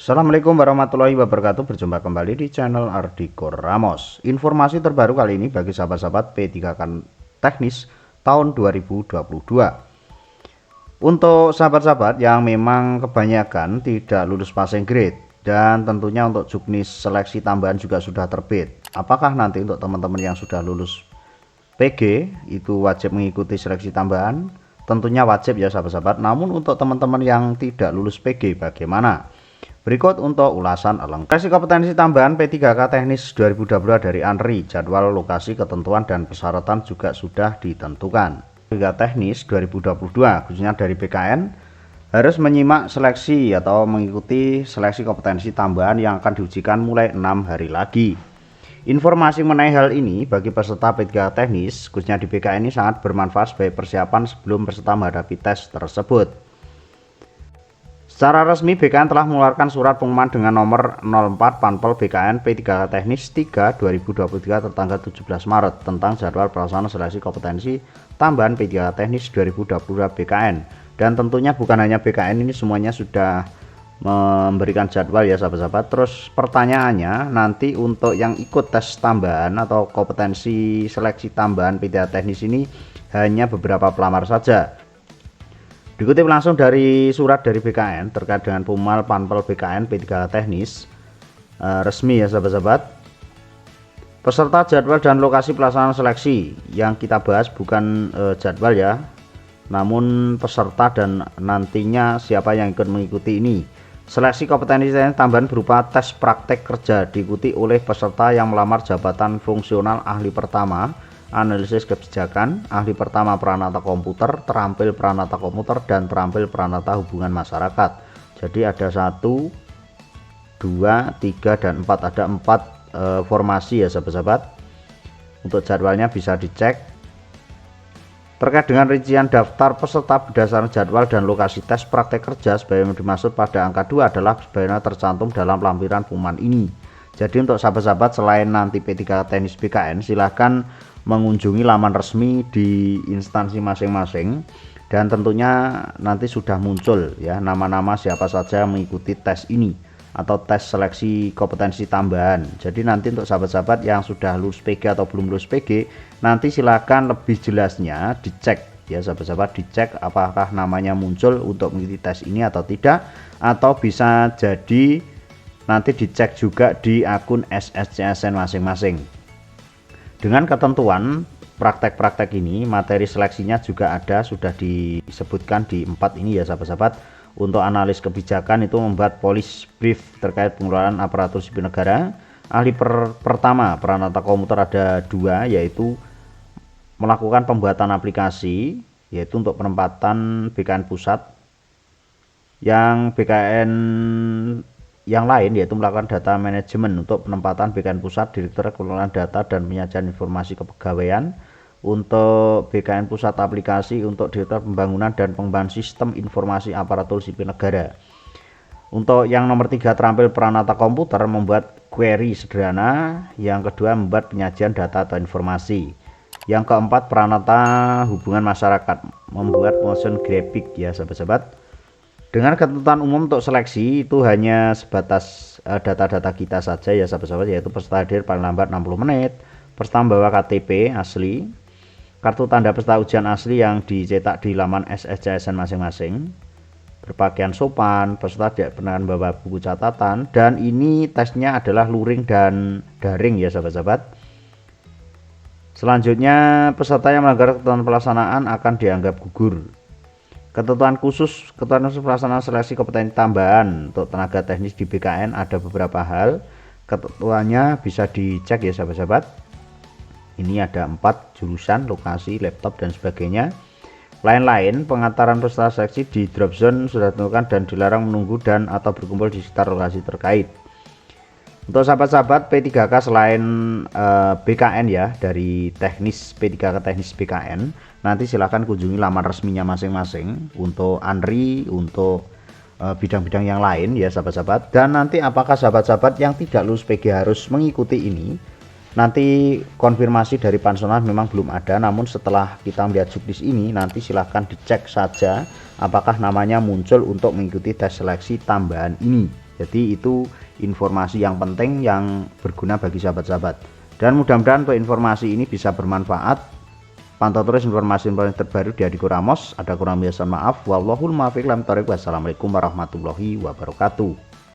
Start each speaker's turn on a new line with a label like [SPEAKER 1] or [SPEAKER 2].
[SPEAKER 1] Assalamualaikum warahmatullahi wabarakatuh. Berjumpa kembali di channel Ardiko Ramos. Informasi terbaru kali ini bagi sahabat-sahabat P3K teknis tahun 2022. Untuk sahabat-sahabat yang memang kebanyakan tidak lulus passing grade dan tentunya untuk juknis seleksi tambahan juga sudah terbit. Apakah nanti untuk teman-teman yang sudah lulus PG itu wajib mengikuti seleksi tambahan? Tentunya wajib ya sahabat-sahabat. Namun untuk teman-teman yang tidak lulus PG bagaimana? Berikut untuk ulasan lengkap. Seleksi kompetensi tambahan P3K teknis 2022 dari ANRI, jadwal, lokasi, ketentuan, dan persyaratan juga sudah ditentukan. P3K teknis 2022 khususnya dari BKN harus menyimak seleksi atau mengikuti seleksi kompetensi tambahan yang akan diujikan mulai 6 hari lagi. Informasi mengenai hal ini bagi peserta P3K teknis khususnya di BKN ini sangat bermanfaat sebagai persiapan sebelum peserta menghadapi tes tersebut. Secara resmi BKN telah mengeluarkan surat pengumuman dengan nomor 04 Panpel BKN P3K teknis 3 2023 tertanggal 17 Maret tentang jadwal pelaksanaan seleksi kompetensi tambahan P3K teknis 2022 BKN. Dan tentunya bukan hanya BKN, ini semuanya sudah memberikan jadwal ya sahabat-sahabat. Terus pertanyaannya nanti untuk yang ikut tes tambahan atau kompetensi seleksi tambahan P3K teknis ini hanya beberapa pelamar saja. Dikutip langsung dari surat dari BKN terkait dengan pengumuman Panpel BKN P3K teknis resmi ya sahabat-sahabat. Peserta, jadwal, dan lokasi pelaksanaan seleksi yang kita bahas bukan jadwal ya, namun peserta dan nantinya siapa yang ikut mengikuti ini. Seleksi kompetensi tambahan berupa tes praktek kerja diikuti oleh peserta yang melamar jabatan fungsional ahli pertama analisis kebijakan, ahli pertama peranata komputer, terampil peranata komputer, dan terampil peranata hubungan masyarakat. Jadi ada 1, 2, 3, dan 4, ada 4 formasi ya sahabat-sahabat. Untuk jadwalnya bisa dicek. Terkait dengan rincian daftar peserta berdasarkan jadwal dan lokasi tes praktek kerja sebagaimana dimaksud pada angka 2 adalah sebagaimana tercantum dalam lampiran pengumuman ini. Jadi untuk sahabat-sahabat selain nanti P3K teknis BKN silahkan mengunjungi laman resmi di instansi masing-masing dan tentunya nanti sudah muncul ya nama-nama siapa saja mengikuti tes ini atau tes seleksi kompetensi tambahan. Jadi nanti untuk sahabat-sahabat yang sudah lulus PG atau belum lulus PG nanti silahkan lebih jelasnya dicek ya sahabat-sahabat, dicek apakah namanya muncul untuk mengikuti tes ini atau tidak, atau bisa jadi nanti dicek juga di akun SSCSN masing-masing. Dengan ketentuan praktek-praktek ini, materi seleksinya juga ada, sudah disebutkan di 4 ini ya sahabat-sahabat. Untuk analis kebijakan itu membuat policy brief terkait pengelolaan aparatur sipil negara. Ahli pertama peranata komputer ada 2, yaitu melakukan pembuatan aplikasi, yaitu untuk penempatan BKN pusat. Yang BKN yang lain yaitu melakukan data manajemen untuk penempatan BKN pusat, direktur pengelolaan data dan penyajian informasi kepegawaian. Untuk BKN pusat aplikasi untuk direktur pembangunan dan pengembangan sistem informasi aparatur sipil negara. Untuk yang nomor 3 terampil peranata komputer membuat query sederhana. Yang kedua membuat penyajian data atau informasi. Yang keempat peranata hubungan masyarakat membuat motion graphic ya sahabat-sahabat. Dengan ketentuan umum untuk seleksi itu hanya sebatas data-data kita saja ya sahabat-sahabat, yaitu peserta hadir paling lambat 60 menit, peserta membawa KTP asli, kartu tanda peserta ujian asli yang dicetak di laman SSCSN masing-masing, berpakaian sopan, peserta tidak pernah membawa buku catatan, dan ini tesnya adalah luring dan daring ya sahabat-sahabat. Selanjutnya peserta yang melanggar ketentuan pelaksanaan akan dianggap gugur. Ketentuan khusus pelaksanaan seleksi kompetensi tambahan untuk tenaga teknis di BKN ada beberapa hal. Ketentuannya bisa dicek ya sahabat-sahabat. Ini ada 4 jurusan, lokasi, laptop, dan sebagainya. Lain-lain pengantaran peserta seleksi di drop zone sudah ditentukan dan dilarang menunggu dan atau berkumpul di sekitar lokasi terkait. Untuk sahabat-sahabat P3K selain BKN ya, dari teknis P3K teknis BKN, nanti silahkan kunjungi laman resminya masing-masing untuk ANRI, untuk bidang-bidang yang lain ya sahabat-sahabat. Dan nanti apakah sahabat-sahabat yang tidak lulus PG harus mengikuti ini, nanti konfirmasi dari Pansonas memang belum ada, namun setelah kita melihat juknis ini nanti silahkan dicek saja apakah namanya muncul untuk mengikuti tes seleksi tambahan ini. Jadi itu informasi yang penting yang berguna bagi sahabat-sahabat. Dan mudah-mudahan untuk informasi ini bisa bermanfaat. Pantau terus informasi-informasi terbaru di Adiko Ramos. Ada kurang biasa maaf. Wallahul muwaffiq. Wassalamualaikum warahmatullahi wabarakatuh.